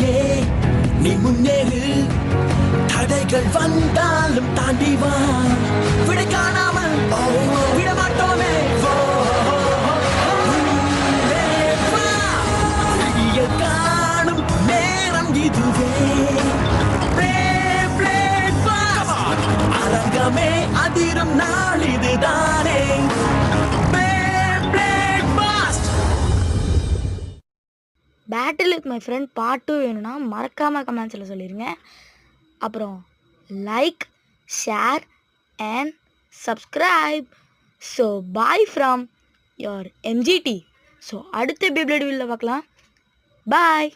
தோல்வியே நீ முன்னேறு தடைகள் வந்தாலும் தாண்டி வா விடை காணாமல் விடமாட்டோமே காணும் நேரம் இதுவே அரங்கமே அதிரும் நாள் இதுதானே battle with my friend part 2 வேணும்னா மறக்காமல் கமெண்ட்ஸில் சொல்லிடுங்க. அப்புறம் like, share and subscribe. So bye from your MGT. So அடுத்த பேப்ளேட் வீடியோவில் பார்க்கலாம். பாய்.